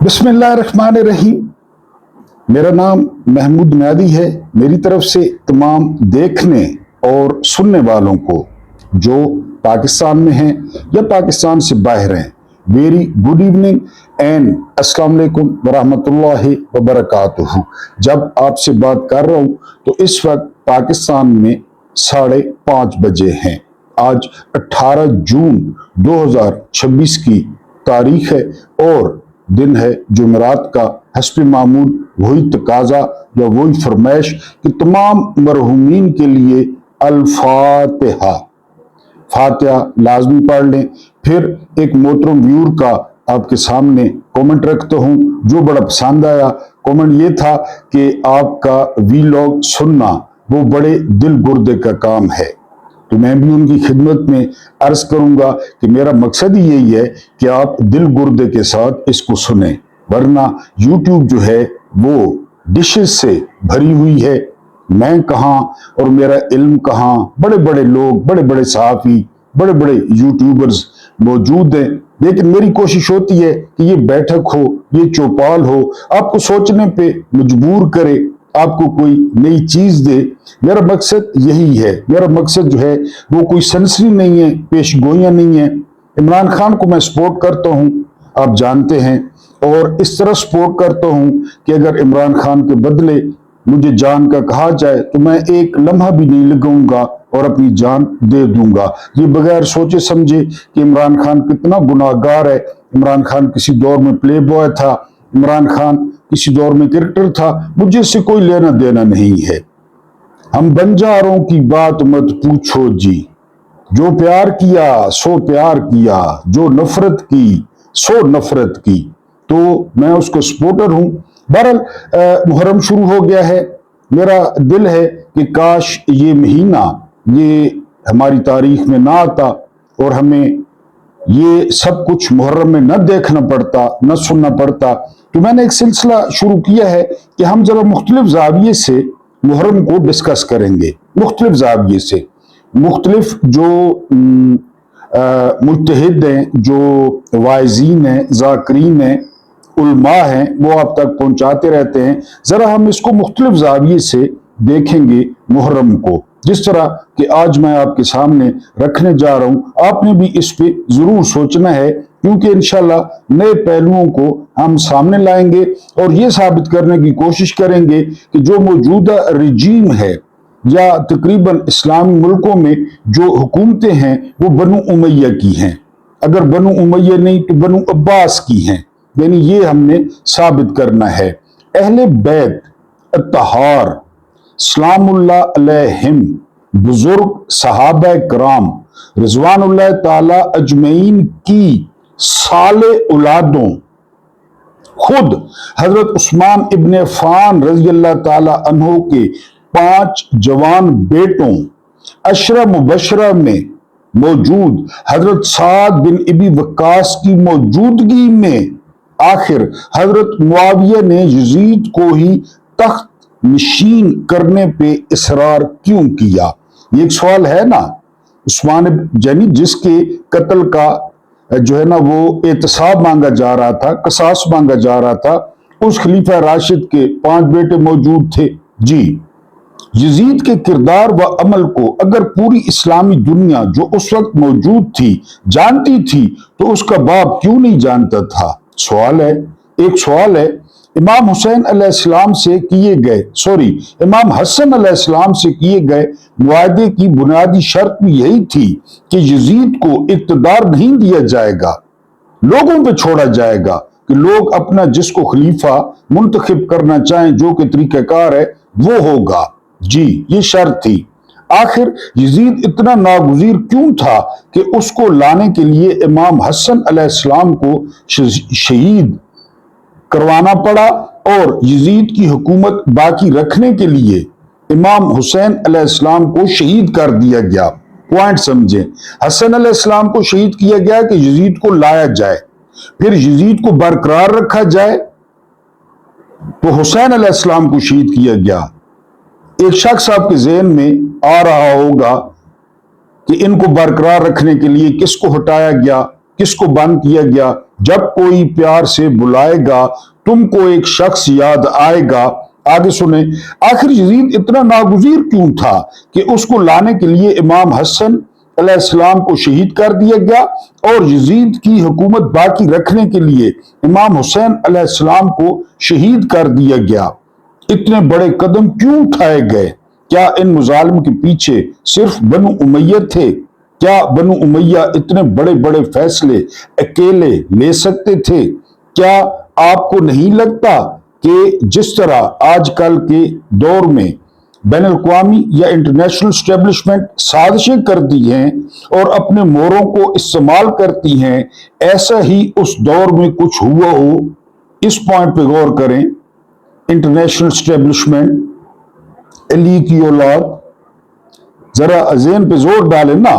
बिस्मिल्लाहिर्रहमानिर्रहीम। मेरा नाम महमूद नादी है। मेरी तरफ से तमाम देखने और सुनने वालों को जो पाकिस्तान में हैं या पाकिस्तान से बाहर हैं, वेरी गुड इवनिंग एंड अस्सलाम वालेकुम वरहमतुल्लाहि वबरकातुहू। जब आपसे बात कर रहा हूं तो इस वक्त पाकिस्तान में 5:30 बजे हैं। आज 18 जून 2026 की तारीख है और दिन है जुमेरात का। हस्ब मामूल वही तकाजा या वही फरमाइश कि तमाम मरहूमीन के लिए अल-फातिहा, फातिहा लाजमी पढ़ लें। फिर एक मोहतरम व्यूअर का आपके सामने कमेंट रखता हूं जो बड़ा पसंद आया। कमेंट ये था कि आपका वीलॉग सुनना वो बड़े दिल गुर्दे का काम है। तो मैं भी उनकी खिदमत में अर्ज करूंगा कि मेरा मकसद ही यही है कि आप दिल गुर्दे के साथ इसको सुने, वरना यूट्यूब जो है वो डिशेस से भरी हुई है। मैं कहाँ और मेरा इल्म कहाँ। बड़े बड़े लोग, बड़े बड़े सहाफ़ी, बड़े बड़े यूट्यूबर्स मौजूद हैं, लेकिन मेरी कोशिश होती है कि ये बैठक हो, ये चौपाल हो, आपको सोचने पे मजबूर करे, आपको कोई नई चीज दे। मेरा मकसद यही है। मेरा मकसद जो है वो कोई सनसनी नहीं है, पेशगोइयां नहीं है। इमरान खान को मैं सपोर्ट करता हूं, आप जानते हैं, और इस तरह सपोर्ट करता हूं कि अगर इमरान खान के बदले मुझे जान का कहा जाए तो मैं एक लम्हा भी नहीं लगाऊंगा और अपनी जान दे दूंगा, ये बगैर सोचे समझे कि इमरान खान कितना गुनाहगार है। इमरान खान किसी दौर में प्ले बॉय था, इमरान खान किसी दौर में क्रिकेटर था, मुझे इससे कोई लेना देना नहीं है। हम बंजारों की बात मत पूछो जी, जो प्यार किया सो प्यार किया, जो नफरत की सो नफरत की। तो मैं उसको सपोर्टर हूं। बहरहाल मुहर्रम शुरू हो गया है। मेरा दिल है कि काश ये महीना ये हमारी तारीख में ना आता और हमें ये सब कुछ मुहर्रम में न देखना पड़ता, न सुनना पड़ता। तो मैंने एक सिलसिला शुरू किया है कि हम जरा मुख्तलिफ जाविये से मुहर्रम को डिस्कस करेंगे। मुख्तलिफ जाविये से मुख्तलिफ जो मुज्तहिद हैं, जो वाइज़ीन हैं, ज़ाकिरीन हैं, उलमा हैं, वो आप तक पहुंचाते रहते हैं। जरा हम इसको मुख्तलिफ जाविये से देखेंगे मुहर्रम को, जिस तरह कि आज मैं आपके सामने रखने जा रहा हूं। आपने भी इस पे जरूर सोचना है, क्योंकि इंशाल्लाह नए पहलुओं को हम सामने लाएंगे और ये साबित करने की कोशिश करेंगे कि जो मौजूदा रिजीम है या तकरीबन इस्लामी मुल्कों में जो हुकूमतें हैं वो बनु उमैया की हैं। अगर बनु उमैया नहीं तो बनु अब्बास की हैं, यानी ये हमने साबित करना है। अहले बैत अत्तहार सलामुल्लाह अलैहिम, बुजुर्ग सहाबा कराम रिजवानुल्लाह ताला अजमईन की साले औलादों, खुद हजरत उस्मान इब्न अफ़्फ़ान रज़ी अल्लाह ताला अन्हो के 5 जवान बेटों अशरा मुबशरा में मौजूद हजरत साद बिन इबी वक्कास की मौजूदगी में आखिर हजरत मुआविया ने यजीद को ही तख्त नशीन करने पे इसरार क्यों किया? ये एक सवाल है ना। उस्मान यानी जिसके कत्ल का जो है ना वो एहतसाब मांगा जा रहा था, कसास मांगा जा रहा था, उस खलीफा राशिद के 5 बेटे मौजूद थे। जी, यजीद के किरदार व अमल को अगर पूरी इस्लामी दुनिया जो उस वक्त मौजूद थी जानती थी तो उसका बाप क्यों नहीं जानता था? सवाल है, एक सवाल है। इमाम हुसैन अलैहिस्सलाम से किए गए इमाम हसन अलैहिस्सलाम से किए गए मुआहदे की बुनियादी शर्त भी यही थी कि यजीद को इक्तदार नहीं दिया जाएगा, लोगों पे छोड़ा जाएगा कि लोग अपना जिसको खलीफा मुंतखब करना चाहें, जो कि तरीकाकार है वो होगा। जी, ये शर्त थी। आखिर यजीद इतना नागुज़ीर क्यों था कि उसको लाने के लिए इमाम हसन अलैहिस्सलाम को शहीद करवाना पड़ा और यजीद की हुकूमत बाकी रखने के लिए इमाम हुसैन अलैहिस्सलाम को शहीद कर दिया गया। पॉइंट समझें, हसन अलैहिस्सलाम को शहीद किया गया कि यजीद को लाया जाए, फिर यजीद को बरकरार रखा जाए तो हुसैन अलैहिस्सलाम को शहीद किया गया। एक शख्स आपके ज़हन में आ रहा होगा कि इनको बरकरार रखने के लिए किसको हटाया गया? किसको बंद किया गया? जब कोई प्यार से बुलाएगा तुमको एक शख्स याद आएगा। आगे सुने, आखिर यजीद इतना नागुज़ीर क्यों था कि उसको लाने के लिए इमाम हसन अलैहिस्सलाम को शहीद कर दिया गया और यजीद की हुकूमत बाकी रखने के लिए इमाम हुसैन अलैहिस्सलाम को शहीद कर दिया गया? इतने बड़े कदम क्यों उठाए गए? क्या इन मुजालिम के पीछे सिर्फ बनु उमैया थे? क्या बनु उमैया इतने बड़े बड़े फैसले अकेले ले सकते थे? क्या आपको नहीं लगता कि जिस तरह आजकल के दौर में बैनुल-अक़वामी या इंटरनेशनल एस्टेब्लिशमेंट साजिशें करती हैं और अपने मोहरों को इस्तेमाल करती हैं, ऐसा ही उस दौर में कुछ हुआ हो? इस पॉइंट पे गौर करें। इंटरनेशनल एस्टेब्लिशमेंट, अली की औलाद, जरा ज़हन पे जोर डालें ना।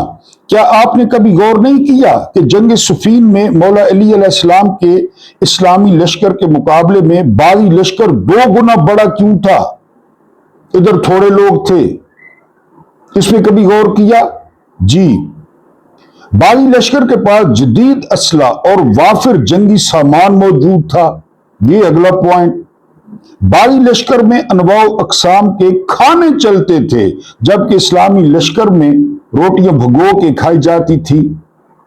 क्या आपने कभी गौर नहीं किया कि जंग सफ़ीन में मौला अली अलैहिस्सलाम के इस्लामी लश्कर के मुकाबले में बागी लश्कर 2 गुना बड़ा क्यों था? इधर थोड़े लोग थे। इसमें कभी गौर किया? जी, बागी लश्कर के पास जदीद असला और वाफिर जंगी सामान मौजूद था। ये अगला पॉइंट। बागी लश्कर में अनवाउ अकसाम के खाने चलते थे, जबकि इस्लामी लश्कर में रोटियां भगो के खाई जाती थी।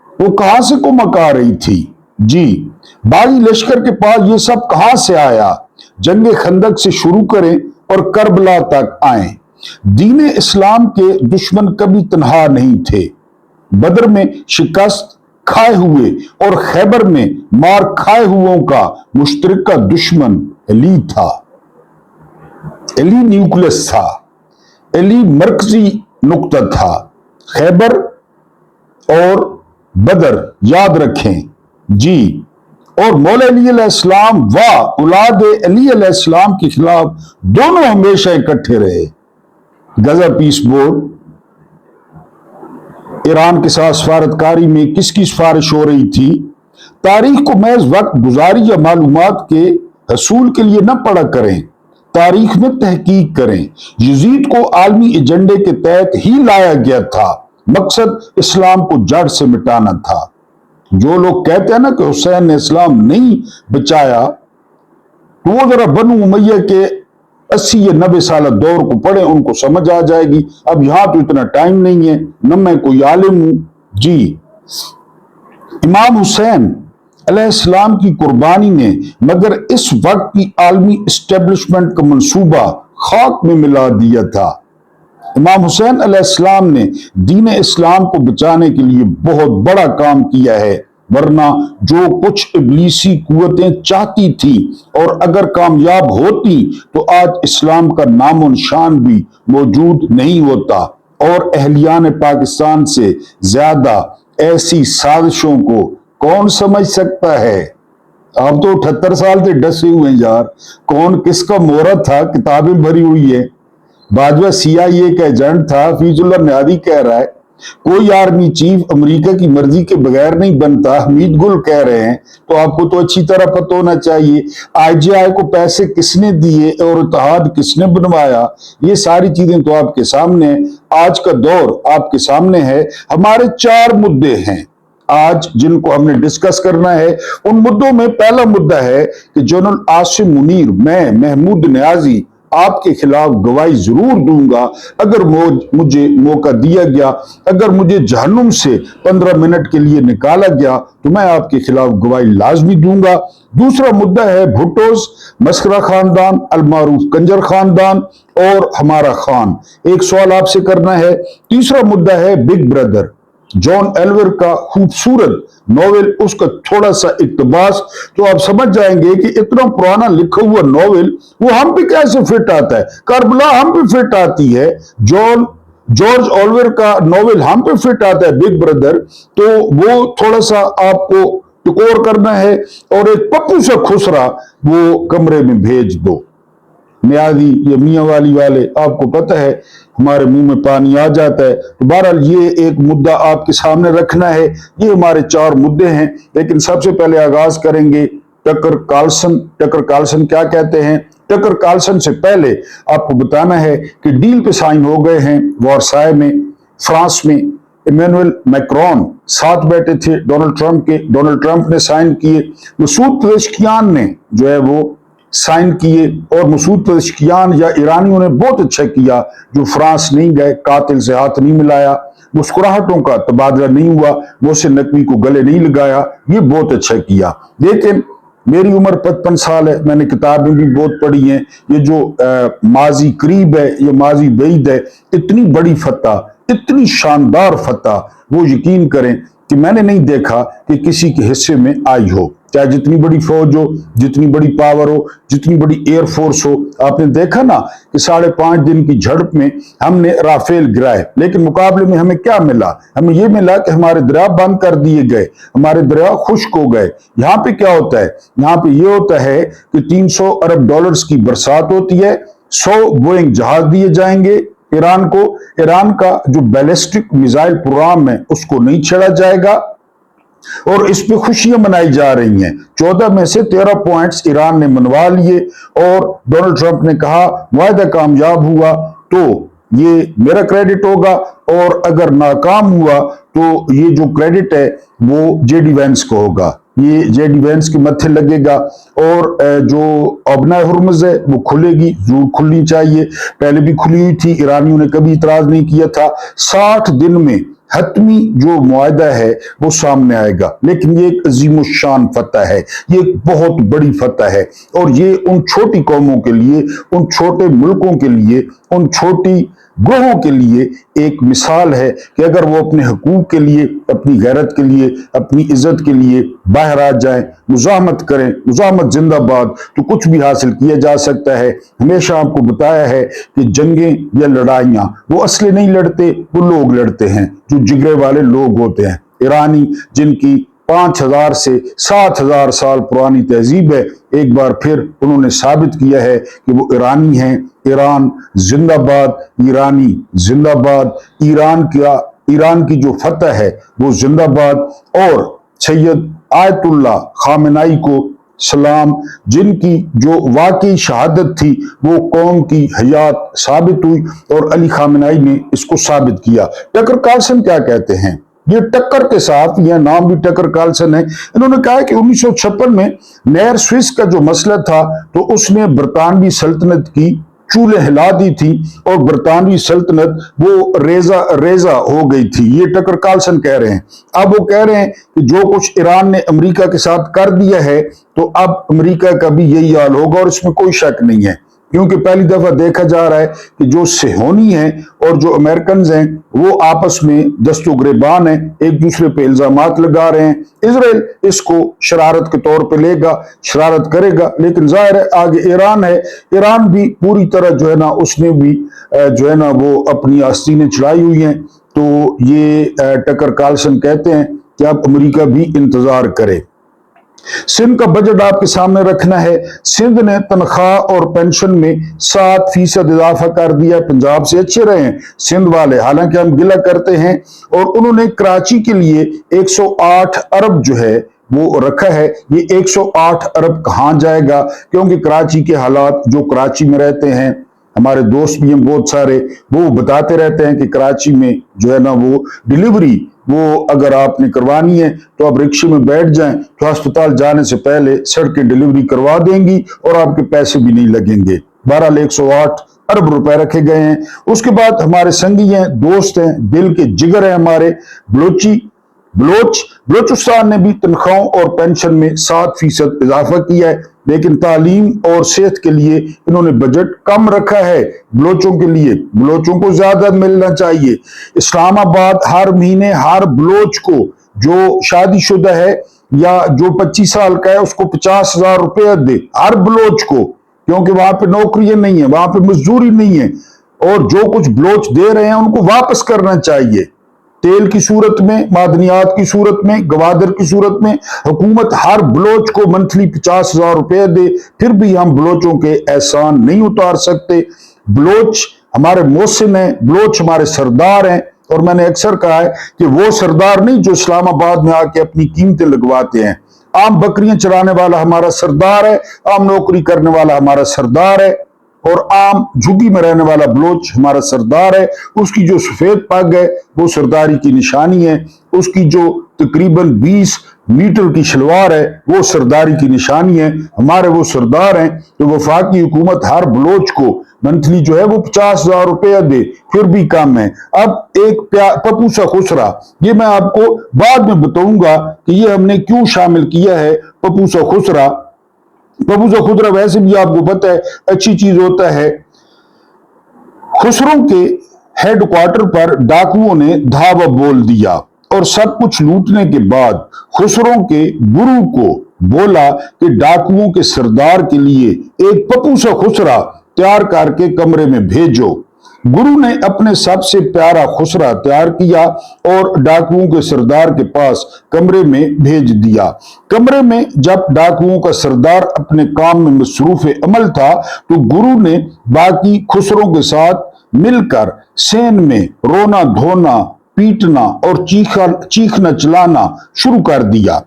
वो कहां से कुमक आ रही थी? जी, बागी लश्कर के पास ये सब कहां से आया? जंग खंदक से शुरू करें और करबला तक आए। दीन इस्लाम के दुश्मन कभी तन्हा नहीं थे। बदर में शिकस्त खाए हुए और खैबर में मार खाए हुओं का मुश्तरका दुश्मन अली था। अली न्यूक्लियस था, अली मरकजी नुक्ता था। खैबर और बदर याद रखें। जी, और मौला अली अलैहिस्सलाम व औलाद अली अलैहिस्सलाम के खिलाफ दोनों हमेशा इकट्ठे रहे। गजा पीस बोर्ड, ईरान के साथ सफारतकारी में किसकी सिफारिश हो रही थी? तारीख को महज वक्त गुजारी या मालूमात के हसूल के लिए न पढ़ा करें, तारीख में तहकीक करें। यजीद को आलमी एजेंडे के तहत ही लाया गया था। मकसद इस्लाम को जड़ से मिटाना था। जो लोग कहते हैं ना कि हुसैन ने इस्लाम नहीं बचाया, तो वो जरा बनु उमैया के 80 या 90 साल दौर को पढ़े, उनको समझ आ जाएगी। अब यहां तो इतना टाइम नहीं है, न मैं कोई आलिम हूं। जी, इमाम हुसैन अलैहिस्सलाम की कुर्बानी ने मगर इस वक्त की आलमी एस्टेब्लिशमेंट का मंसूबा खाक में मिला दिया था। इमाम हुसैन अलैहिस्सलाम ने दीन इस्लाम को बचाने के लिए बहुत बड़ा काम किया है, वरना जो कुछ इब्लीसी कुव्वतें चाहती थी और अगर कामयाब होती तो आज इस्लाम का नामो निशान भी मौजूद नहीं होता और अहलियान पाकिस्तान से ज्यादा ऐसी साजिशों को कौन समझ सकता है? आप तो 78 साल से डसे हुए हैं यार। कौन किसका मोहरा था, किताबें भरी हुई है। बाजवा CIA का एजेंट था, फीजुल्लाह नियाज़ी कह रहा है। कोई आर्मी चीफ अमेरिका की मर्जी के बगैर नहीं बनता, हमीद गुल कह रहे हैं। तो आपको तो अच्छी तरह पता होना चाहिए IGI को पैसे किसने दिए और इत्तेहाद किसने बनवाया। ये सारी चीजें तो आपके सामने है। आज का दौर आपके सामने है। हमारे 4 मुद्दे हैं आज जिनको हमने डिस्कस करना है। उन मुद्दों में पहला मुद्दा है कि जनरल आसिम मुनीर, मैं महमूद नियाज़ी आपके खिलाफ गवाही जरूर दूंगा अगर मुझे मौका दिया गया। अगर मुझे जहन्नुम से 15 मिनट के लिए निकाला गया तो मैं आपके खिलाफ गवाही लाजमी दूंगा। दूसरा मुद्दा है भुट्टोस, मस्करा खानदान, अलमारूफ कंजर खानदान और हमारा खान। एक सवाल आपसे करना है। तीसरा मुद्दा है बिग ब्रदर, जॉन एल्वर का खूबसूरत नॉवेल, उसका थोड़ा सा इक्तबास, तो आप समझ जाएंगे कि इतना पुराना लिखा हुआ नॉवेल वो हम पे कैसे फिट आता है। करबला हम पे फिट आती है, जॉर्ज ऑलिवर का नॉवेल हम पे फिट आता है बिग ब्रदर, तो वो थोड़ा सा आपको टकोर करना है और एक पप्पू सा खुसरा वो कमरे में भेज दो। नियाज़ी ये मियाँ वाली वाले, आपको पता है हमारे मुंह में पानी आ जाता है। तो बहरहाल ये एक मुद्दा आपके सामने रखना है। ये हमारे 4 मुद्दे हैं, लेकिन सबसे पहले आगाज करेंगे टकर कार्लसन। टकर कार्लसन क्या कहते हैं? टकर कार्लसन से पहले आपको बताना है कि डील पे साइन हो गए हैं वर्साय में, फ्रांस में। इमैनुअल मैक्रोन साथ बैठे थे डोनाल्ड ट्रंप के, डोनाल्ड ट्रंप ने साइन किए, मसूद पेजेश्कियान ने जो है वो साइन किए, और मसूद पेजेश्कियान या ईरानियों ने बहुत अच्छा किया जो फ्रांस नहीं गए, कातिल से हाथ नहीं मिलाया, मुस्कुराहटों का तबादला नहीं हुआ, मोहसिन नकवी को गले नहीं लगाया, ये बहुत अच्छा किया। लेकिन मेरी उम्र 55 साल है, मैंने किताबें भी बहुत पढ़ी हैं, ये जो माजी करीब है, ये माजी बैद है, इतनी बड़ी फतह, इतनी शानदार फतह, वो यकीन करें कि मैंने नहीं देखा कि किसी के हिस्से में आई हो, चाहे जितनी बड़ी फौज हो, जितनी बड़ी पावर हो, जितनी बड़ी एयरफोर्स हो। आपने देखा ना कि 5.5 दिन की झड़प में हमने राफेल गिराए, लेकिन मुकाबले में हमें क्या मिला? हमें यह मिला कि हमारे दरिया बंद कर दिए गए, हमारे दरिया खुश्क हो गए। यहाँ पे क्या होता है? यहाँ पे ये होता है कि 300 अरब डॉलर्स की बरसात होती है, 100 बोइंग जहाज दिए जाएंगे ईरान को, ईरान का जो बैलिस्टिक मिसाइल प्रोग्राम है उसको नहीं छेड़ा जाएगा, और इस पे खुशियां मनाई जा रही हैं। 14 में से 13 पॉइंट्स ईरान ने मनवा लिए, और डोनाल्ड ट्रंप ने कहा वायदा कामयाब हुआ तो ये मेरा क्रेडिट होगा, और अगर नाकाम हुआ तो ये जो क्रेडिट है वो जेडी वेंस को होगा, ये जेडी वेंस के मत्थे लगेगा, और जो अबनाए हुर्मुज़ है वो खुलेगी, जरूर खुलनी चाहिए, पहले भी खुली हुई थी, ईरानियों ने कभी इतराज नहीं किया था। 60 दिन में हतमी जो मुआहदा है वो सामने आएगा, लेकिन ये एक अजीम शान फतह है, ये एक बहुत बड़ी फतह है, और ये उन छोटी कौमों के लिए, उन छोटे मुल्कों के लिए, उन छोटी ग्रोहों के लिए एक मिसाल है कि अगर वो अपने हकूक के लिए, अपनी गैरत के लिए, अपनी इज्जत के लिए बाहर आ जाएं, मुजाहमत करें, मुजाहमत जिंदाबाद, तो कुछ भी हासिल किया जा सकता है। हमेशा आपको बताया है कि जंगें या लड़ाइयां वो असले नहीं लड़ते, वो लोग लड़ते हैं, जो जिगरे वाले लोग होते हैं। ईरानी जिनकी 5000 से 7000 साल पुरानी तहजीब है, एक बार फिर उन्होंने साबित किया है कि वो ईरानी हैं। ईरान जिंदाबाद, ईरानी जिंदाबाद, ईरान की जो फतह है वो जिंदाबाद, और सैयद आयतुल्लाह खामेनाई को सलाम, जिनकी जो वाकई शहादत थी वो कौम की हयात साबित हुई, और अली खामेनाई ने इसको साबित किया। टकर कार्लसन क्या कहते हैं? ये टक्कर के साथ, यह नाम भी टकर कार्लसन है, इन्होंने कहा कि 1956 में नेर स्विस का जो मसला था तो उसने बरतानवी सल्तनत की चूल्हे हिला दी थी, और बरतानवी सल्तनत वो रेजा हो गई थी। ये टकर कार्लसन कह रहे हैं। अब वो कह रहे हैं कि जो कुछ ईरान ने अमेरिका के साथ कर दिया है तो अब अमेरिका का भी यही हाल होगा, और इसमें कोई शक नहीं है, क्योंकि पहली दफा देखा जा रहा है कि जो सेहोनी हैं और जो अमेरिकन हैं वो आपस में दस्तोगरेबान हैं, एक दूसरे पे इल्जामात लगा रहे हैं। इजराइल इसको शरारत के तौर पे लेगा, शरारत करेगा, लेकिन जाहिर है आगे ईरान है, ईरान भी पूरी तरह जो है ना, उसने भी जो है ना वो अपनी आस्तीनें चढ़ाई हुई हैं। तो ये टकर कार्लसन कहते हैं कि अब अमेरिका भी इंतजार करे। सिंध का बजट आपके सामने रखना है। सिंध ने तनख्वाह और पेंशन में 7% इजाफा कर दिया। पंजाब से अच्छे रहे हैं सिंध वाले, हालांकि हम गिला करते हैं, और उन्होंने कराची के लिए 108 अरब जो है वो रखा है। ये 108 अरब कहाँ जाएगा? क्योंकि कराची के हालात, जो कराची में रहते हैं, हमारे दोस्त भी हैं बहुत सारे, वो बताते रहते हैं कि कराची में जो है ना वो डिलीवरी, वो अगर आपने करवानी है तो आप रिक्शे में बैठ जाएं तो अस्पताल जाने से पहले सड़कें डिलीवरी करवा देंगी और आपके पैसे भी नहीं लगेंगे। बहरहाल 108 अरब रुपए रखे गए हैं। उसके बाद हमारे संगी हैं, दोस्त हैं, दिल के जिगर हैं हमारे बलोचिस्तान ने भी तनख्वाहों और पेंशन में 7% इजाफा किया है, लेकिन तालीम और सेहत के लिए इन्होंने बजट कम रखा है। बलोचों के लिए, बलोचों को ज्यादा मिलना चाहिए। इस्लामाबाद हर महीने हर बलोच को जो शादीशुदा है या जो 25 साल का है उसको 50,000 रुपया दे, हर बलोच को, क्योंकि वहां पे नौकरियां नहीं है, वहां पे मजदूरी नहीं है, और जो कुछ बलोच दे रहे हैं उनको वापस करना चाहिए। तेल की सूरत में, मादनियात की सूरत में, गवादर की सूरत में हुकूमत हर बलोच को मंथली 50,000 रुपए दे, फिर भी हम बलोचों के एहसान नहीं उतार सकते। बलोच हमारे मोहसिन हैं, बलोच हमारे सरदार हैं, और मैंने अक्सर कहा है कि वो सरदार नहीं जो इस्लामाबाद में आके अपनी कीमतें लगवाते हैं। आम बकरियां चराने वाला हमारा सरदार है, आम नौकरी करने वाला हमारा सरदार है। اور عام جھگی میں رہنے والا بلوچ ہمارا سردار ہے، اس کی جو سفید پگ ہے وہ سرداری کی نشانی ہے، اس کی جو تقریباً 20 میٹر کی شلوار ہے وہ سرداری کی نشانی ہے۔ ہمارے وہ سردار ہیں کہ وفاقی حکومت ہر بلوچ کو منتھلی جو ہے وہ 50,000 روپیہ دے، پھر بھی کم ہے۔ اب ایک پپو سا خسرا، یہ میں آپ کو بعد میں بتاؤں گا کہ یہ ہم نے کیوں شامل کیا ہے پپو سا خسرا۔ پپو سا خسرا ویسے بھی آپ کو پتہ ہے اچھی چیز ہوتا ہے۔ خسروں کے ہیڈ کوارٹر پر ڈاکوؤں نے دھاوا بول دیا اور سب کچھ لوٹنے کے بعد خسروں کے گرو کو بولا کہ ڈاکوؤں کے سردار کے لیے ایک پپو سا خسرا تیار کر کے کمرے میں بھیجو۔ گرو نے اپنے سب سے پیارا خسرا تیار کیا اور ڈاکوؤں کے سردار کے پاس کمرے میں بھیج دیا۔ کمرے میں جب ڈاکوؤں کا سردار اپنے کام میں مصروف عمل تھا تو گرو نے باقی خسروں کے ساتھ مل کر سین میں رونا دھونا، پیٹنا اور چیخنا چلانا شروع کر دیا۔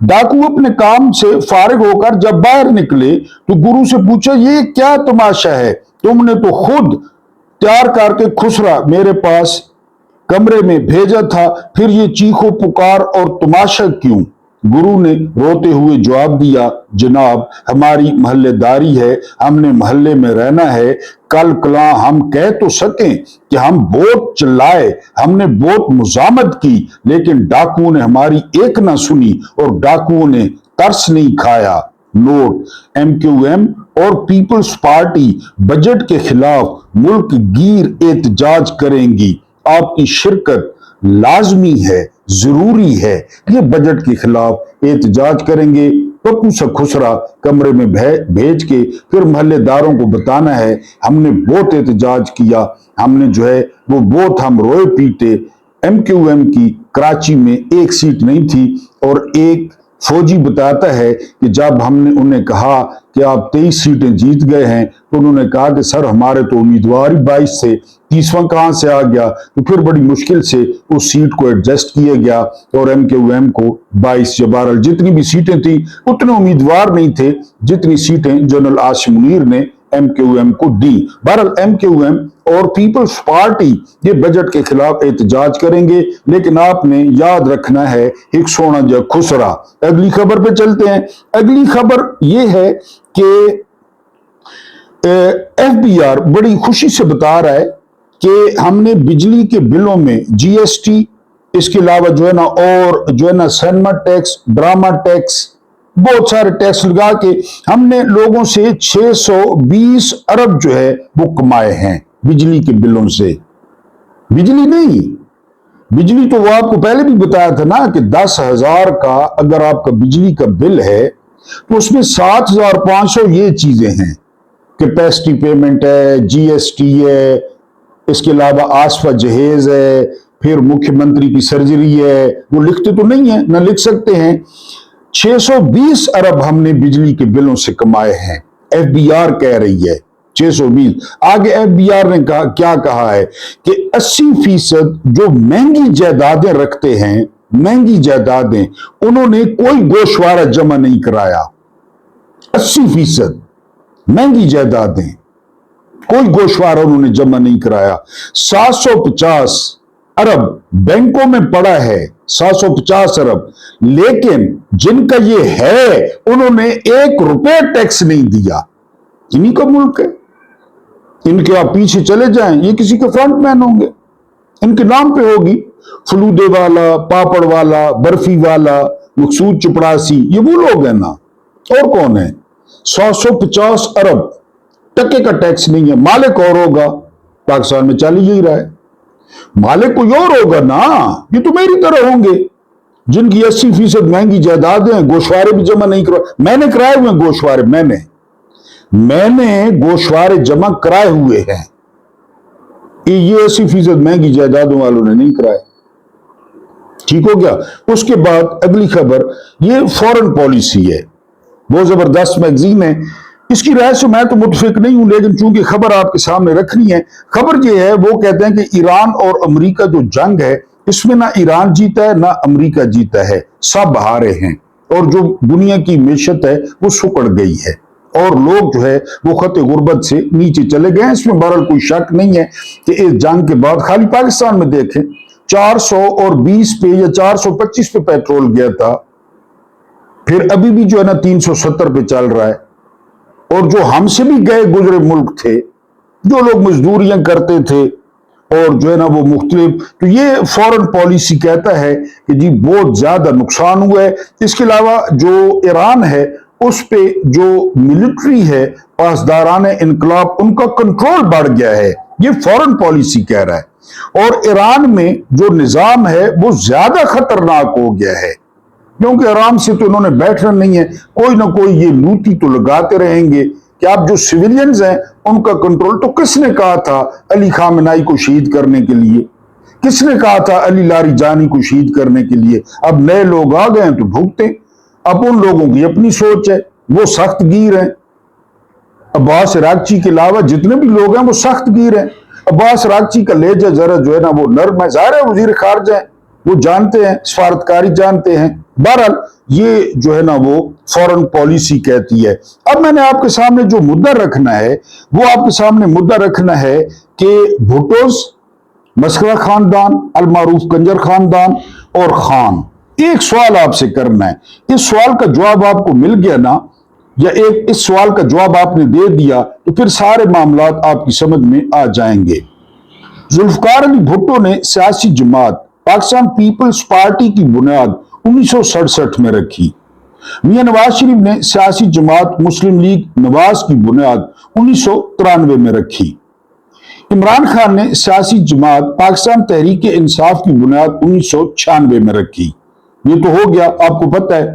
ڈاکو اپنے کام سے فارغ ہو کر جب باہر نکلے تو گرو سے پوچھا، یہ کیا تماشا ہے؟ تم نے تو خود تیار کر کے خسرا میرے پاس کمرے میں بھیجا تھا، پھر یہ چیخو پکار اور تماشا کیوں؟ گرو نے روتے ہوئے جواب دیا، جناب ہماری محلے داری ہے، ہم نے محلے میں رہنا ہے، کل کلاں ہم کہہ تو سکیں کہ ہم بہت چلائے، ہم نے بہت مزاحمت کی، لیکن ڈاکوؤں نے ہماری ایک نہ سنی اور ڈاکوؤں نے ترس نہیں کھایا۔ نوٹ: ایم کیو ایم اور پیپلز پارٹی بجٹ کے خلاف ملک گیر احتجاج کریں گی۔ آپ کی شرکت لازمی ہے، ضروری ہے۔ یہ بجٹ کے خلاف احتجاج کریں گے۔ پپو سا خسرا کمرے میں بھیج کے پھر محلے داروں کو بتانا ہے، ہم نے بہت احتجاج کیا، ہم نے جو ہے وہ بہت ہم روئے پیٹے۔ ایم کیو ایم کی کراچی میں ایک سیٹ نہیں تھی اور ایک فوجی بتاتا ہے کہ جب ہم نے انہیں کہا کہ آپ 23 سیٹیں جیت گئے ہیں تو انہوں نے کہا کہ سر ہمارے تو امیدوار ہی 22 سے 30واں کہاں سے آ گیا؟ تو پھر بڑی مشکل سے اس سیٹ کو ایڈجسٹ کیا گیا اور ایم کیو ایم کو 22 یا بہرحال جتنی بھی سیٹیں تھیں اتنے امیدوار نہیں تھے جتنی سیٹیں جنرل عاصم منیر نے ایم کیو ایم کو دی۔ بہرحال ایم کیو ایم اور پیپلز پارٹی یہ بجٹ کے خلاف احتجاج کریں گے، لیکن آپ نے یاد رکھنا ہے ایک سونا جا خسرا۔ اگلی خبر پہ چلتے ہیں۔ اگلی خبر یہ ہے کہ ایف بی آر بڑی خوشی سے بتا رہا ہے کہ ہم نے بجلی کے بلوں میں جی ایس ٹی، اس کے علاوہ جو ہے نا اور جو ہے نا سینما ٹیکس، ڈراما ٹیکس، بہت سارے ٹیکس لگا کے ہم نے لوگوں سے 620 ارب جو ہے وہ کمائے ہیں بجلی کے بلوں سے۔ بجلی نہیں، بجلی تو وہ آپ کو پہلے بھی بتایا تھا نا کہ 10,000 کا اگر آپ کا بجلی کا بل ہے تو اس میں 7,500 یہ چیزیں ہیں، کیپیسٹی پیمنٹ ہے، جی ایس ٹی ہے، اس کے علاوہ آصفہ جہیز ہے، پھر مکھیہ منتری کی سرجری ہے، وہ لکھتے تو نہیں ہیں، نہ لکھ سکتے ہیں۔ 620 ارب ہم نے بجلی کے بلوں سے کمائے ہیں، ایف بی آر کہہ رہی ہے 620۔ آگے ایف بی آر نے کیا کہا ہے کہ 80% جو مہنگی جائیدادیں رکھتے ہیں، مہنگی جائیدادیں، انہوں نے کوئی گوشوارہ جمع نہیں کرایا۔ 80% مہنگی جائیدادیں، کوئی گوشوارہ انہوں نے جمع نہیں کرایا۔ 750 ارب بینکوں میں پڑا ہے، 750 ارب، لیکن جن کا یہ ہے انہوں نے 1 روپے ٹیکس نہیں دیا۔ انہی کا ملک ہے، ان کے آپ پیچھے چلے جائیں یہ کسی کے فرنٹ مین ہوں گے، ان کے نام پہ ہوگی، فلودے والا، پاپڑ والا، برفی والا، مقصود چپڑاسی، یہ وہ لوگ ہیں نا، اور کون ہے؟ 750 ارب ٹکے کا ٹیکس نہیں ہے۔ مالک اور ہوگا، پاکستان میں چل ہی رہا ہے، مالک کوئی اور ہوگا نا، یہ تو میری طرح ہوں گے جن کی 80% مہنگی جائیدادیں ہیں، گوشوارے بھی جمع نہیں کروا۔ میں نے کرائے ہوئے گوشوارے، میں نے گوشوارے جمع کرائے ہوئے ہیں، یہ 80% مہنگی جائیدادوں والوں نے نہیں کرائے۔ ٹھیک ہو گیا۔ اس کے بعد اگلی خبر، یہ فورن پالیسی ہے، بہت زبردست میگزین ہے، اس کی رائے سے میں تو متفق نہیں ہوں، لیکن چونکہ خبر آپ کے سامنے رکھنی ہے۔ خبر یہ ہے، وہ کہتے ہیں کہ ایران اور امریکہ جو جنگ ہے اس میں نہ ایران جیتا ہے نہ امریکہ جیتا ہے، سب ہارے ہیں، اور جو دنیا کی معیشت ہے وہ سکڑ گئی ہے۔ اور لوگ جو ہے وہ خط غربت سے نیچے چلے گئے ہیں۔ اس میں بہرحال کوئی شک نہیں ہے کہ اس جنگ کے بعد خالی پاکستان میں دیکھیں 420 پہ یا 425 پہ پیٹرول گیا تھا، پھر ابھی بھی جو ہے نا 370 پہ چل رہا ہے۔ اور جو ہم سے بھی گئے گزرے ملک تھے، جو لوگ مزدوریاں کرتے تھے اور جو ہے نا وہ مختلف، تو یہ فورن پالیسی کہتا ہے کہ جی بہت زیادہ نقصان ہوا ہے۔ اس کے علاوہ جو ایران ہے اس پہ جو ملٹری ہے، پاسداران انقلاب، ان کا کنٹرول بڑھ گیا ہے، یہ فورن پالیسی کہہ رہا ہے۔ اور ایران میں جو نظام ہے وہ زیادہ خطرناک ہو گیا ہے، کیونکہ آرام سے تو انہوں نے بیٹھنا نہیں ہے، کوئی نہ کوئی یہ لوٹی تو لگاتے رہیں گے کہ آپ جو سویلینز ہیں ان کا کنٹرول۔ تو کس نے کہا تھا علی خامنائی کو شہید کرنے کے لیے؟ کس نے کہا تھا علی لاری جانی کو شہید کرنے کے لیے؟ اب نئے لوگ آ گئے ہیں تو بھگتے۔ اب ان لوگوں کی اپنی سوچ ہے، وہ سخت گیر ہیں۔ عباس راکچی کے علاوہ جتنے بھی لوگ ہیں وہ سخت گیر ہیں۔ عباس راکچی کا لہجہ ذرا جو ہے نا وہ نرم ہے، ظاہر ہے وزیر خارجہ ہیں، وہ جانتے ہیں، سفارتکاری جانتے ہیں۔ بہرحال یہ جو ہے نا وہ فورن پالیسی کہتی ہے۔ اب میں نے آپ کے سامنے جو مدعا رکھنا ہے وہ آپ کے سامنے مدعا رکھنا ہے کہ بھٹوز، مسخرہ خاندان، المعروف کنجر خاندان اور خان، ایک سوال آپ سے کرنا ہے۔ اس سوال کا جواب آپ کو مل گیا نا، یا اس سوال کا جواب آپ نے دے دیا تو پھر سارے معاملات آپ کی سمجھ میں آ جائیں گے۔ ذوالفقار علی بھٹو نے سیاسی جماعت پاکستان پیپلز پارٹی کی بنیاد 1967 میں رکھی۔ میاں نواز شریف نے سیاسی جماعت مسلم لیگ نواز کی بنیاد 1993 میں رکھی۔ عمران خان نے سیاسی جماعت پاکستان تحریک انصاف کی بنیاد 1996 میں رکھی۔ یہ تو ہو گیا، آپ کو پتہ ہے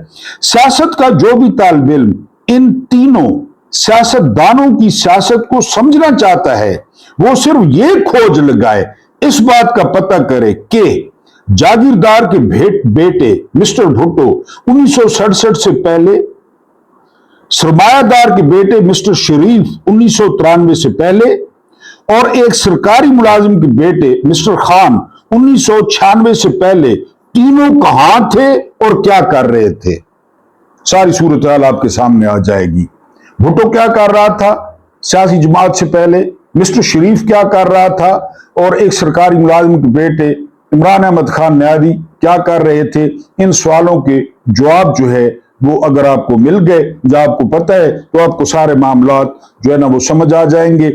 سیاست کا جو بھی طالب علم ان تینوں سیاست دانوں کی سیاست کو سمجھنا چاہتا ہے وہ صرف یہ کھوج لگائے، اس بات کا پتہ کرے کہ جاگیردار کے بیٹے مسٹر بھٹو 1967 سے پہلے، سرمایہ دار کے بیٹے مسٹر شریف 1993 سے پہلے، اور ایک سرکاری ملازم کے بیٹے مسٹر خان 1996 سے پہلے تینوں کہاں تھے اور کیا کر رہے تھے؟ ساری صورتحال آپ کے سامنے آ جائے گی۔ بھٹو کیا کر رہا تھا سیاسی جماعت سے پہلے، مسٹر شریف کیا کر رہا تھا، اور ایک سرکاری ملازم کے بیٹے عمران احمد خان نیادی کیا کر رہے تھے؟ ان سوالوں کے جواب جو ہے وہ اگر آپ کو مل گئے یا آپ کو پتہ ہے تو آپ کو سارے معاملات جو ہے نا وہ سمجھ آ جائیں گے۔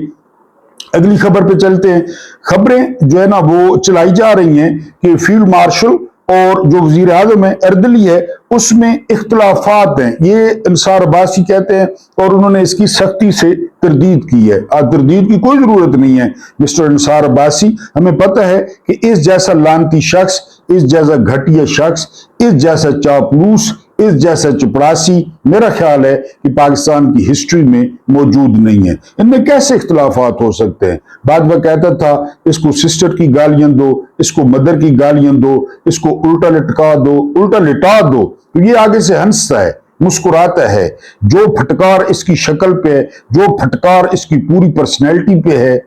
اگلی خبر پہ چلتے ہیں۔ خبریں جو ہے نا وہ چلائی جا رہی ہیں کہ فیلڈ مارشل اور جو وزیر اعظم ہے اردلی ہے اس میں اختلافات ہیں، یہ انصار عباسی کہتے ہیں، اور انہوں نے اس کی سختی سے تردید کی ہے۔ تردید کی کوئی ضرورت نہیں ہے مسٹر انصار عباسی، ہمیں پتہ ہے کہ اس جیسا لانتی شخص، اس جیسا گھٹیا شخص، اس جیسا چاپلوس، اس جیسا چپڑاسی میرا خیال ہے کہ پاکستان کی ہسٹری میں موجود نہیں ہے۔ ان میں کیسے اختلافات ہو سکتے ہیں؟ بعد میں کہتا تھا اس کو سسٹر کی گالیاں دو، اس کو مدر کی گالیاں دو، اس کو الٹا لٹکا دو، الٹا لٹا دو، تو یہ آگے سے ہنستا ہے، مسکراتا ہے۔ جو پھٹکار اس کی شکل پہ ہے، جو پھٹکار اس کی پوری پرسنالٹی پہ ہے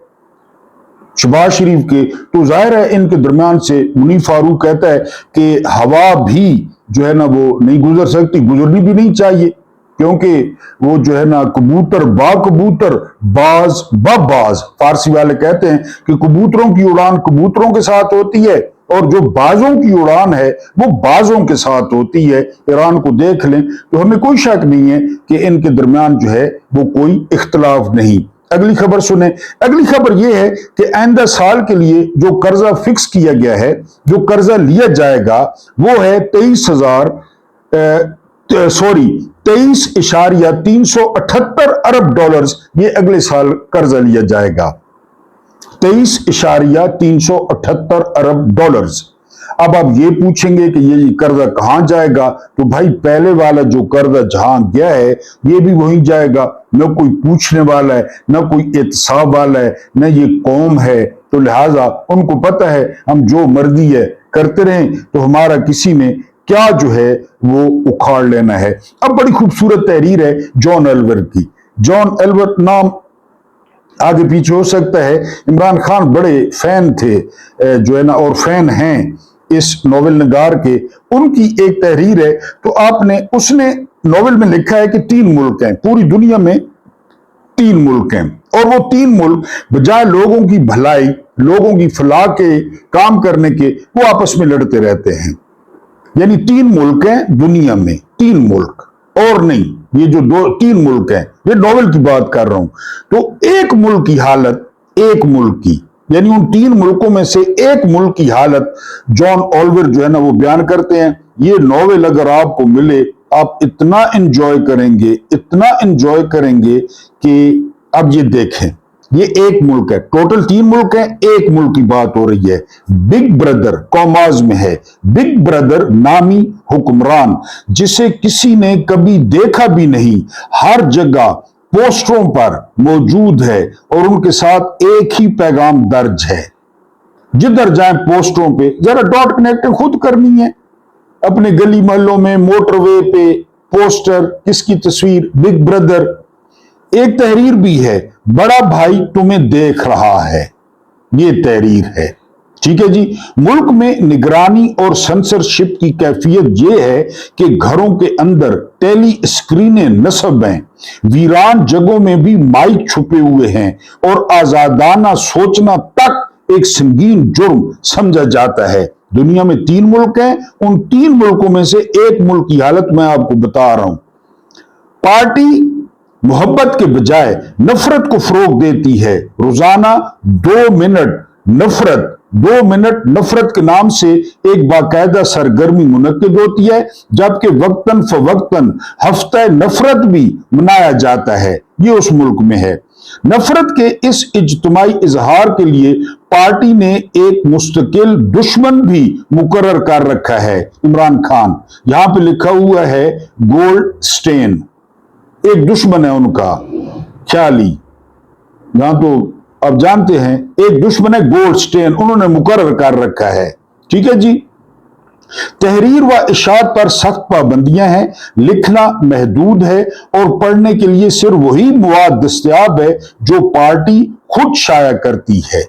شہباز شریف کے، تو ظاہر ہے ان کے درمیان سے منیب فاروق کہتا ہے کہ ہوا بھی جو ہے نا وہ نہیں گزر سکتی، گزرنی بھی نہیں چاہیے، کیونکہ وہ جو ہے نا کبوتر با کبوتر باز باز، فارسی والے کہتے ہیں کہ کبوتروں کی اڑان کبوتروں کے ساتھ ہوتی ہے اور جو بازوں کی اڑان ہے وہ بازوں کے ساتھ ہوتی ہے۔ ایران کو دیکھ لیں تو ہمیں کوئی شک نہیں ہے کہ ان کے درمیان جو ہے وہ کوئی اختلاف نہیں۔ اگلی خبر سنیں۔ اگلی خبر یہ ہے کہ آئندہ سال کے لیے جو قرضہ فکس کیا گیا ہے، جو قرضہ لیا جائے گا وہ ہے 23.378 ارب ڈالرز، یہ اگلے سال قرضہ لیا جائے گا 23.378 ارب ڈالرز۔ اب آپ یہ پوچھیں گے کہ یہ قرضہ کہاں جائے گا، تو بھائی پہلے والا جو قرضہ جہاں گیا ہے یہ بھی وہیں جائے گا، نہ کوئی پوچھنے والا ہے، نہ کوئی احتساب والا ہے، نہ یہ قوم ہے، تو لہٰذا ان کو پتہ ہے ہم جو مرضی ہے کرتے رہیں تو ہمارا کسی نے کیا جو ہے وہ اکھاڑ لینا ہے۔ اب بڑی خوبصورت تحریر ہے جان ایلور کی۔ جان ایلور نام آگے پیچھے ہو سکتا ہے، عمران خان بڑے فین تھے جو ہے نا، اور فین ہیں इस नोवेल नगार के, उनकी एक तहरीर है। तो उसने नोवेल में लिखा है कि 3 मुल्क हैं, पूरी दुनिया में 3 मुल्क हैं, और वो 3 मुल्क बजाय लोगों की भलाई, लोगों की फलाह के काम करने के, वो आपस में लड़ते रहते हैं। यानी 3 मुल्क हैं दुनिया में, 3 मुल्क और नहीं, ये जो 3 मुल्क हैं, ये नोवेल की बात कर रहा हूं। तो एक मुल्क की हालत, एक मुल्क की, यानी उन 3 मुल्कों में से एक मुल्क की हालत जॉन ऑलिवर जो है ना वो बयान करते हैं। ये नोवेल अगर आपको मिले, आप इतना एंजॉय करेंगे, इतना एंजॉय करेंगे कि अब ये देखें, ये एक मुल्क है, टोटल 3 मुल्क है, एक मुल्क की बात हो रही है। बिग ब्रदर कॉमाज में है, बिग ब्रदर नामी हुक्मरान, जिसे किसी ने कभी देखा भी नहीं, हर जगह पोस्टरों पर मौजूद है और उनके साथ एक ही पैगाम दर्ज है। जिधर जाए पोस्टरों पे जरा डॉट कनेक्टिंग खुद करनी है, अपने गली मोहल्लों में, मोटरवे पे पोस्टर, किसकी तस्वीर, बिग ब्रदर। एक तहरीर भी है, बड़ा भाई तुम्हें देख रहा है, ये तहरीर है। ठीक है जी। मुल्क में निगरानी और सेंसरशिप की कैफियत यह है कि घरों के अंदर टेली स्क्रीनें नस्ब हैं, वीरान जगहों में भी माइक छुपे हुए हैं और आजादाना सोचना तक एक संगीन जुर्म समझा जाता है। दुनिया में 3 मुल्क हैं, उन 3 मुल्कों में से एक मुल्क की हालत मैं आपको बता रहा हूं। पार्टी मोहब्बत के बजाय नफरत को फरोग देती है। रोजाना 2 मिनट नफरत के नाम से एक बाकायदा सरगर्मी मुनक्किद होती है, जबकि वक्तन फवक्तन हफ्ता नफरत भी मनाया जाता है। ये उस मुल्क में है। नफरत के इस इज्तिमाई इजहार के लिए पार्टी ने एक मुस्तकिल दुश्मन भी मुकर्रर कर रखा है, इमरान खान। यहां पे लिखा हुआ है गोल्ड स्टेन, एक दुश्मन है उनका ख्याली। यहां तो आप जानते हैं एक दुश्मन है गोल्ड स्टेन, उन्होंने मुकर्रर कर रखा है। ठीक है जी। तहरीर व इशात पर सख्त पाबंदियां हैं, लिखना महदूद है और पढ़ने के लिए सिर्फ वही मवाद दस्तयाब है जो पार्टी खुद शाया करती है।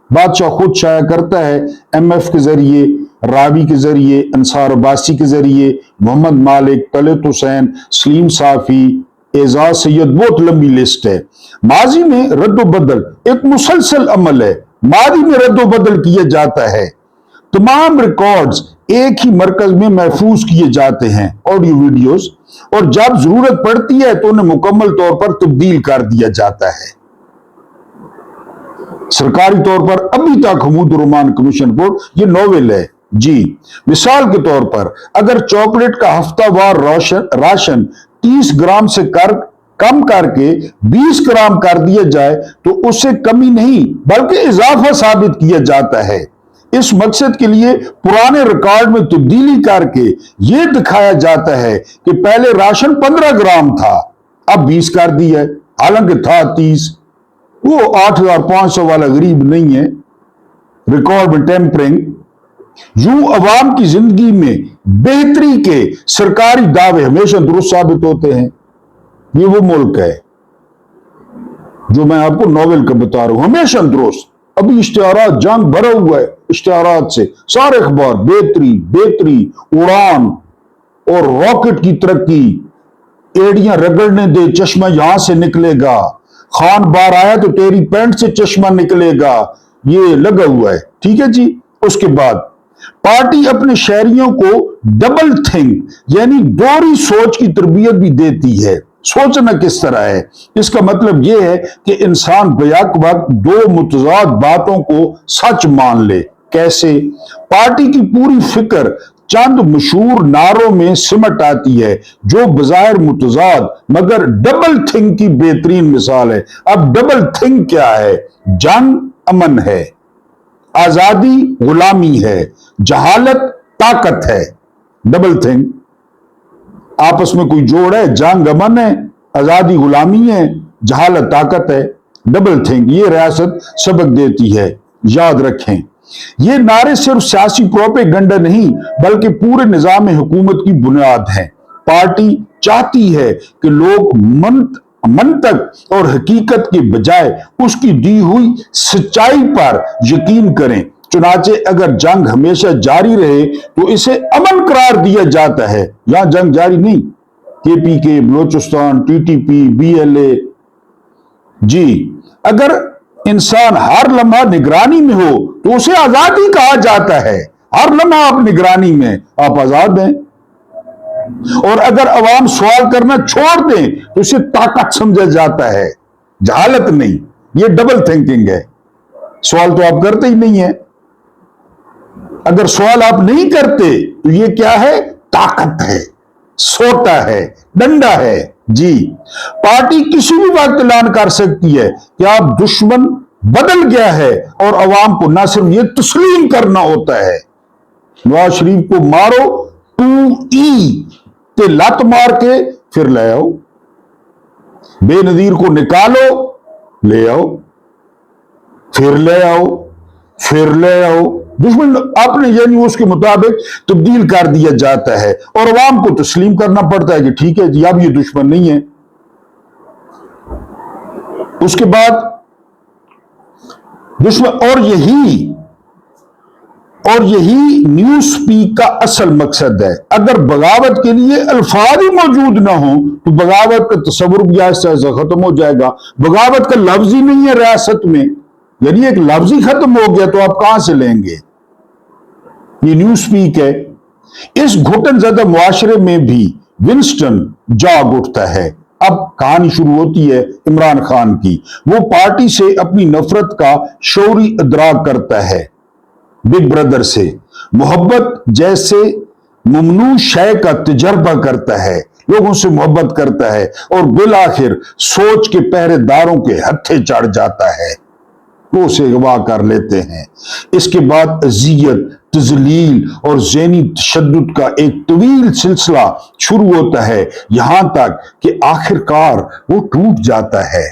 बादशाह खुद शाया करता है, MF के जरिए, रावी के जरिए, अंसार अब्बासी के जरिए, मोहम्मद मालिक, तलत हुसैन, सलीम साफी, एजाज सैयद, बहुत लंबी लिस्ट है। माजी में रद्दोबदल एक मुसलसल अमल है, माजी में रद्दोबदल किया जाता है। तमाम रिकॉर्ड्स एक ही मरकज में महफूज किए जाते हैं, ऑडियो वीडियोस, और जब जरूरत पड़ती है तो उन्हें मुकम्मल तौर पर तब्दील कर दिया जाता है। सरकारी तौर पर अभी तक हमूद रहमान कमीशन रिपोर्ट, ये नोवेल है जी। मिसाल के तौर पर अगर चॉकलेट का हफ्तावार राशन 30 ग्राम से कम करके 20 ग्राम कर दिया जाए तो उससे कमी नहीं बल्कि इजाफा साबित किया जाता है। इस मकसद के लिए पुराने रिकॉर्ड में तब्दीली करके यह दिखाया जाता है कि पहले राशन 15 ग्राम था, अब 20 कर दिया है, हालांकि था 30। वो 8,500 वाला गरीब नहीं है। रिकॉर्ड में टेम्परिंग। यूं अवाम की जिंदगी में बेहतरी के सरकारी दावे हमेशा दुरुस्त साबित होते हैं। ये वो मुल्क है जो मैं आपको नोवेल का बता रहा हूं, हमेशा दुरुस्त। अभी इश्तिहारात जंग भरा हुआ है, इश्तिहारात से सारे अखबार बेहतरी, उड़ान और रॉकेट की तरक्की, एड़ियां रगड़ने दे चश्मा यहां से निकलेगा, खान बार आया तो तेरी पैंट से चश्मा निकलेगा, ये लगा हुआ है। ठीक है जी। उसके बाद पार्टी अपने शहरियों को डबल थिंक यानी दोहरी सोच की तरबियत भी देती है। सोचना किस तरह है, इसका मतलब यह है कि इंसान बैक वक्त 2 मुतजाद बातों को सच मान ले। कैसे? पार्टी की पूरी फिक्र चंद मशहूर नारों में सिमट आती है जो बजायर मुतजाद मगर डबल थिंक की बेहतरीन मिसाल है। अब डबल थिंक क्या है? जंग अमन है, आजादी गुलामी है, जहालत ताकत है। डबल थिंक आपस में कोई जोड़ है? जंग अमन है, आजादी गुलामी है, जहालत ताकत है। डबल थिंक ये रियासत सबक देती है, याद रखें। ये नारे सिर्फ सियासी प्रोपेगेंडा नहीं बल्कि पूरे निजाम हुकूमत की बुनियाद है। पार्टी चाहती है कि लोग मंतक और हकीकत के बजाय उसकी दी हुई सच्चाई पर यकीन करें। चुनाचे अगर जंग हमेशा जारी रहे तो इसे अमन करार दिया जाता है। यहां जंग जारी नहीं, KPK, बलोचिस्तान, TTP, BLA। जी, अगर इंसान हर लम्हा निगरानी में हो तो उसे आजादी कहा जाता है। हर लम्हा आप निगरानी में, आप आजाद हैं। और अगर अवाम सवाल करना छोड़ दें तो इसे ताकत समझा जाता है, जहालत नहीं। ये डबल थिंकिंग है। सवाल तो आप करते ही नहीं है। अगर सवाल आप नहीं करते तो ये क्या है? ताकत है, सोटा है, डंडा है। जी, पार्टी किसी भी वक्त ऐलान कर सकती है कि आप दुश्मन बदल गया है, और अवाम को ना सिर्फ ये तस्लीम करना होता है, नवाज शरीफ को मारो 2E ते लत मार के फिर ले आओ, बेनजीर को निकालो, ले आओ, फिर ले आओ, फिर ले आओ। दुश्मन अपने यानी उसके मुताबिक तब्दील कर दिया जाता है, और अवाम को तस्लीम करना पड़ता है कि ठीक है जी, अब ये दुश्मन नहीं है। उसके बाद दुश्मन, और यही न्यूज स्पीक का असल मकसद है। अगर बगावत के लिए अल्फाज ही मौजूद ना हो तो बगावत का तस्वुर भी आहिस्ता आहिस्ता खत्म हो जाएगा। बगावत का लफ्ज ही नहीं है रियासत में, यानी एक लफ्ज ही खत्म हो गया तो आप कहां से लेंगे? ये न्यूज स्पीक है। इस घुटन ज़दा मुआशरे में भी विंस्टन जाग उठता है। अब कहानी शुरू होती है इमरान खान की। वो पार्टी से अपनी नफरत का शौरी इदराक करता है, बिग ब्रदर से मोहब्बत जैसे ममनू शय का तजर्बा करता है, लोगों से मोहब्बत करता है, और बिलाखिर सोच के पहरेदारों के हत्थे चढ़ जाता है, वो उसे अगवा कर लेते हैं। इसके बाद अजियत, तजलील और ज़हनी तशद्दुद का एक तवील सिलसिला शुरू होता है, यहां तक कि आखिरकार वो टूट जाता है।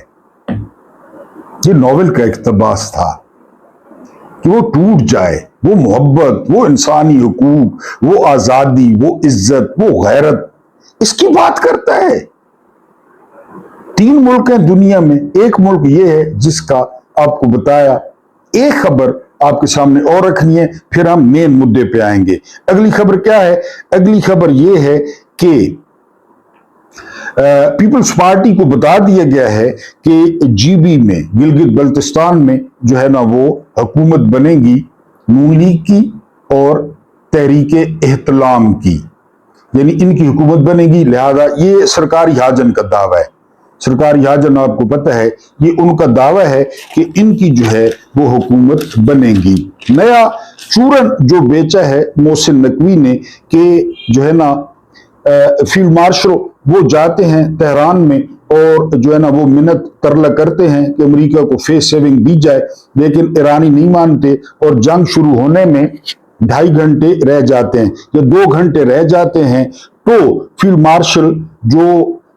ये नॉवेल का इक़्तिबास था कि वो टूट जाए, वो मोहब्बत, वो इंसानी हुकूक, वो आजादी, वो इज्जत, वो गैरत, इसकी बात करता है। 3 मुल्क हैं दुनिया में, एक मुल्क ये है जिसका आपको बताया। एक खबर आपके सामने और रखनी है, फिर हम मेन मुद्दे पे आएंगे। अगली खबर क्या है? अगली खबर ये है कि पीपल्स पार्टी को बता दिया गया है कि GB में, गिलगित बल्तिस्तान में जो है ना, वो हुकूमत बनेगी नून लीग की और तहरीके एहतलाम की, यानी इनकी हुकूमत बनेगी। लिहाजा ये सरकारी हाजन का दावा है। सरकारी हाजन आपको पता है, ये उनका दावा है कि इनकी जो है वो हुकूमत बनेगी। नया चूरन जो बेचा है मोहसिन नकवी ने कि जो है ना फील्ड मार्शल वो जाते हैं तेहरान में और जो है ना वो मिन्नत तरला करते हैं कि अमेरिका को फेस सेविंग दी जाए, लेकिन ईरानी नहीं मानते और जंग शुरू होने में 2.5 घंटे रह जाते हैं या 2 घंटे रह जाते हैं। तो फील्ड मार्शल जो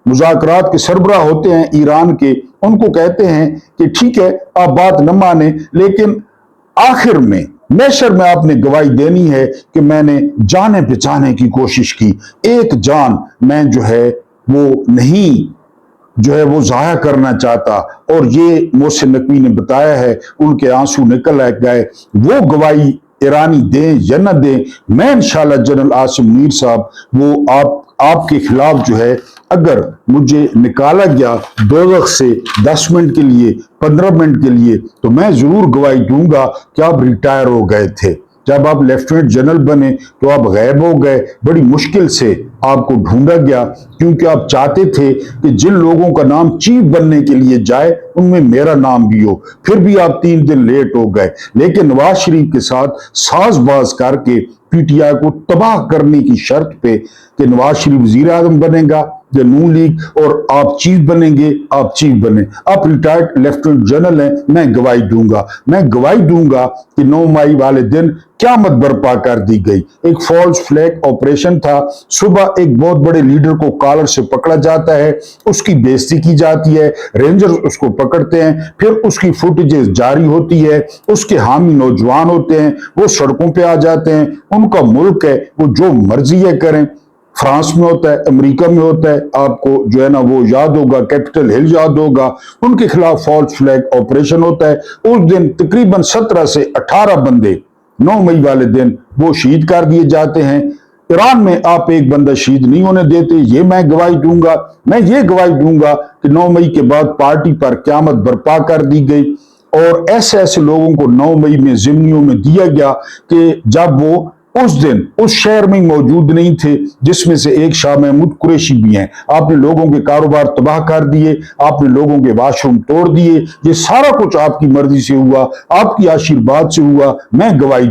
मुज़ाकरात के सरबराह होते हैं ईरान के, उनको कहते हैं कि ठीक है आप बात न माने, लेकिन आखिर में मैशर में आपने गवाही देनी है कि मैंने जाने बचाने की कोशिश की, एक जान मैं जो है वो नहीं जो है वो जाया करना चाहता। और ये मोहसिन नकवी ने बताया है, उनके आंसू निकल गए। वो गवाही ईरानी दें या न दें, मैं इंशाल्लाह जनरल आसिम मुनीर साहब वो आपके खिलाफ जो है, अगर मुझे निकाला गया दोज़ख से 10 मिनट के लिए, 15 मिनट के लिए, तो मैं जरूर गवाही दूंगा कि आप रिटायर हो गए थे। जब आप लेफ्टिनेंट जनरल बने तो आप गायब हो गए, बड़ी मुश्किल से आपको ढूंढा गया, क्योंकि आप चाहते थे कि जिन लोगों का नाम चीफ बनने के लिए जाए उनमें मेरा नाम भी हो। फिर भी आप 3 दिन लेट हो गए, लेकिन नवाज शरीफ के साथ साजबाज करके PTI को तबाह करने की शर्त पे कि नवाज शरीफ वजीर आजम बनेगा या नून लीग और आप चीफ बनेंगे, आप चीफ बने। आप रिटायर्ड लेफ्टिनेंट जनरल हैं, मैं गवाही दूंगा कि 9 मई वाले दिन क़यामत बर्पा कर दी गई। एक फॉल्स फ्लैग ऑपरेशन था। सुबह एक बहुत बड़े लीडर को कॉलर से पकड़ा जाता है, उसकी बेइज्जती की जाती है, रेंजर्स उसको पकड़ते हैं, फिर उसकी फुटेजेस जारी होती है, उसके हामी नौजवान होते हैं, वो सड़कों पे आ जाते हैं, उनका मुल्क है, वो जो मर्जी है करें। फ्रांस में होता है, अमेरिका में होता है, आपको जो है ना वो याद होगा, कैपिटल हिल याद होगा, उनके खिलाफ फॉल्स फ्लैग ऑपरेशन होता है। उस दिन तकरीबन 17 से 18 बंदे 9 मई वाले दिन वो शहीद कर दिए जाते हैं। ईरान में आप एक बंदा शहीद नहीं होने देते, ये मैं गवाही दूंगा। मैं ये गवाही दूंगा कि 9 मई के बाद पार्टी पर क़यामत बर्पा कर दी गई और ऐसे ऐसे लोगों को 9 मई में जिम्नियों में दिया गया कि जब वो उस दिन उस शहर में मौजूद नहीं थे, जिसमें से एक शाह महमूद कुरैशी भी हैं। आपने लोगों के कारोबार तबाह कर दिए, आपने लोगों के वाशरूम तोड़ दिए, ये सारा कुछ आपकी मर्जी से हुआ, आपकी आशीर्वाद से हुआ। मैं गवाही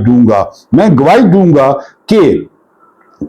दूंगा कि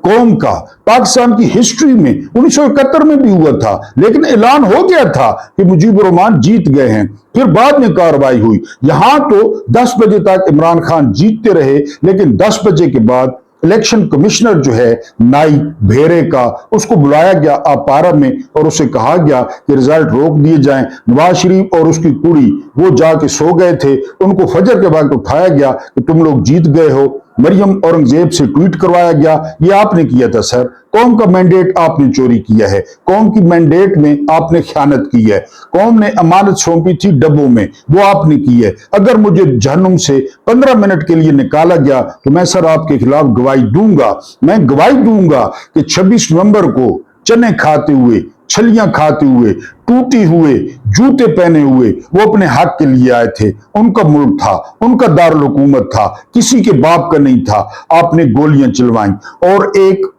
कौम का पाकिस्तान की हिस्ट्री में 1971 में भी हुआ था, लेकिन ऐलान हो गया था कि मुजीबुर रहमान जीत गए हैं। फिर बाद में कार्रवाई हुई। यहां तो 10 बजे तक इमरान खान जीतते रहे, लेकिन 10 बजे के बाद इलेक्शन कमिश्नर जो है नाई भेरे का, उसको बुलाया गया अपारा में और उसे कहा गया कि रिजल्ट रोक दिए जाएं। नवाज शरीफ और उसकी कुड़ी वो जाके सो गए थे, उनको फजर के वक्त उठाया गया कि तुम लोग जीत गए हो। मरियम औरंगजेब से ट्वीट करवाया गया, ये आपने किया था सर। कौम का मैंडेट आपने चोरी किया है, कौम की मैंडेट में आपने खयानत की है। कौम ने अमानत सौंपी थी डब्बों में, वो आपने की है। अगर मुझे जहन्नुम से 15 मिनट के लिए निकाला गया तो मैं सर आपके खिलाफ गवाही दूंगा। मैं गवाही दूंगा कि 26 नवंबर को चने खाते हुए, छलियां खाते हुए, टूटी हुए जूते पहने हुए वो अपने हक के लिए आए थे। उनका मुल्क था, उनका दारुल हुकूमत था, किसी के बाप का नहीं था। आपने गोलियां चलवाई और एक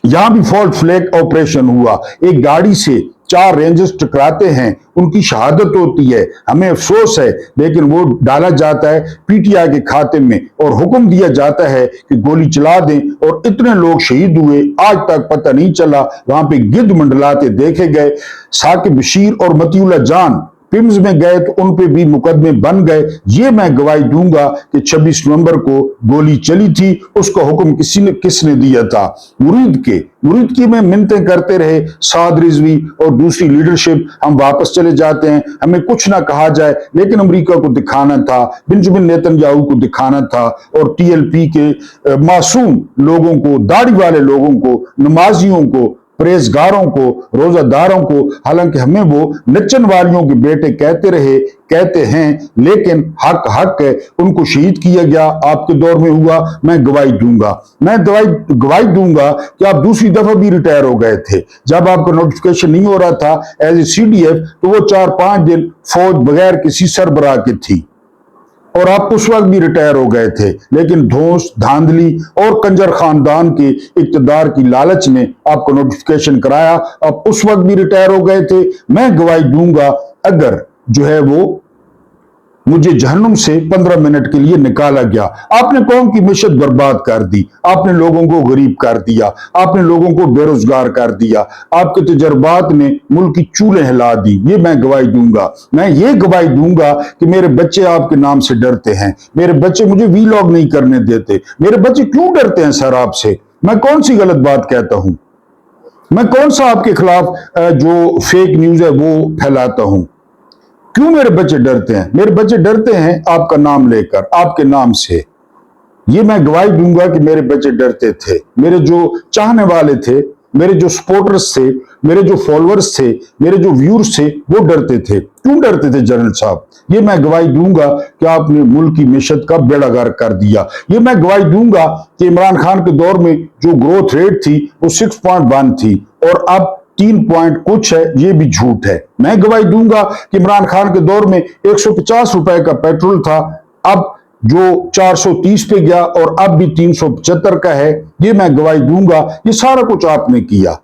यहां भी फॉल्ट फ्लैग ऑपरेशन हुआ। एक गाड़ी से 4 रेंजर्स टकराते हैं, उनकी शहादत होती है, हमें अफसोस है, लेकिन वो डाला जाता है पीटीआई के खाते में और हुक्म दिया जाता है कि गोली चला दें और इतने लोग शहीद हुए, आज तक पता नहीं चला। वहां पे गिद्ध मंडलाते देखे गए। साकिब बशीर और मतीउल्लाह जान पिम्स में गए तो उन पे भी मुकदमे बन गए। ये मैं गवाही दूंगा कि 26 नवंबर को गोली चली थी, उसका हुक्म किसने दिया था? मुरीद की में मिन्नतें करते रहे साद रिजवी और दूसरी लीडरशिप, हम वापस चले जाते हैं, हमें कुछ ना कहा जाए, लेकिन अमेरिका को दिखाना था, बेंजामिन नेतन्याहू को दिखाना था और टीएलपी के मासूम लोगों को, दाढ़ी वाले लोगों को, नमाजियों को, परहेजगारों को, रोजादारों को, हालांकि हमें वो नचन वालियों के बेटे कहते हैं, लेकिन हक है, उनको शहीद किया गया, आपके दौर में हुआ। मैं गवाही गवाही दूंगा कि आप दूसरी दफा भी रिटायर हो गए थे। जब आपका नोटिफिकेशन नहीं हो रहा था एज ए सीडीएफ, तो वो 4-5 दिन फौज बगैर किसी सरबराह की थी और आप उस वक्त भी रिटायर हो गए थे, लेकिन धौंस, धांधली और कंजर खानदान के इक्तदार की लालच ने आपको नोटिफिकेशन कराया, आप उस वक्त भी रिटायर हो गए थे। मैं गवाही दूंगा अगर जो है वो मुझे जहन्नुम से 15 मिनट के लिए निकाला गया। आपने कौम की मिशत बर्बाद कर दी, आपने लोगों को गरीब कर दिया, आपने लोगों को बेरोजगार कर दिया, आपके तजर्बात ने मुल्क की चूल्हे हिला दी। ये मैं गवाही दूंगा। मैं ये गवाही दूंगा कि मेरे बच्चे आपके नाम से डरते हैं, मेरे बच्चे मुझे वीलॉग नहीं करने देते। मेरे बच्चे क्यों डरते हैं सर आपसे? मैं कौन सी गलत बात कहता हूं? मैं कौन सा आपके खिलाफ जो फेक न्यूज है वो फैलाता हूं? क्यों मेरे बच्चे डरते हैं? मेरे बच्चे डरते हैं आपका नाम लेकर, आपके नाम से। ये मैं गवाही दूंगा कि मेरे बच्चे डरते थे। मेरे जो चाहने वाले थे, मेरे जो सपोर्टर्स थे, मेरे जो फॉलोअर्स थे, मेरे जो व्यूअर्स थे, वो डरते थे। क्यों डरते थे जनरल साहब? ये मैं गवाही दूंगा कि आपने मुल्क की मिशत का बेड़ा गर्क कर दिया। ये मैं गवाही दूंगा कि इमरान खान के दौर में जो ग्रोथ रेट थी वो 6.1 थी और अब 3 पॉइंट कुछ है, ये भी झूठ है। मैं गवाही दूंगा कि इमरान खान के दौर में 150 रुपए का पेट्रोल था, अब जो 430 पे गया और अब भी 375 का है। ये मैं गवाही दूंगा। ये सारा कुछ आपने किया।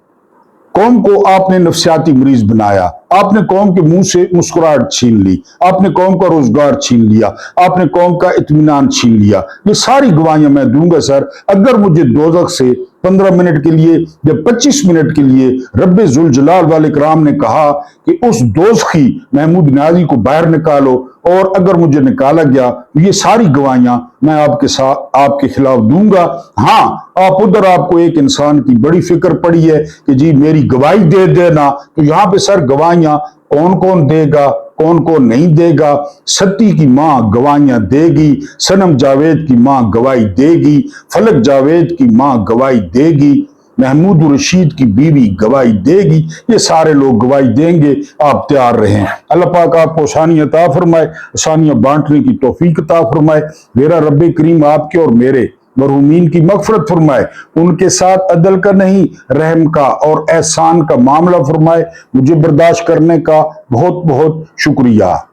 कौम को आपने नफसियाती मरीज बनाया, आपने कौम के मुंह से मुस्कुराहट छीन ली, आपने कौम का रोजगार छीन लिया, आपने कौम का इत्मीनान छीन लिया। ये सारी गवाहियां मैं दूंगा सर। अगर मुझे दोजख से 15 मिनट के लिए या 25 मिनट के लिए रब्बे जुल जलाल वाले कराम ने कहा कि उस दोज़खी महमूद नियाज़ी को बाहर निकालो, और अगर मुझे निकाला गया तो ये सारी गवाहियां मैं आपके खिलाफ दूंगा। हाँ, आप उधर आपको एक इंसान की बड़ी फिक्र पड़ी है कि जी मेरी गवाही दे देना, तो यहां पे सर गवाहियां कौन कौन देगा, कौन कौन नहीं देगा? सत्ती की मां गवाहियां देगी, सनम जावेद की मां गवाही देगी, फलक जावेद की मां गवाही देगी, محمود رشید کی بیوی گواہی دے گی، یہ سارے لوگ گواہی دیں گے، آپ تیار رہیں۔ اللہ پاک آپ کو آسانی عطا فرمائے، آسانیاں بانٹنے کی توفیق عطا فرمائے۔ میرا رب کریم آپ کے اور میرے مرحومین کی مغفرت فرمائے، ان کے ساتھ عدل کا نہیں رحم کا اور احسان کا معاملہ فرمائے۔ مجھے برداشت کرنے کا بہت بہت شکریہ۔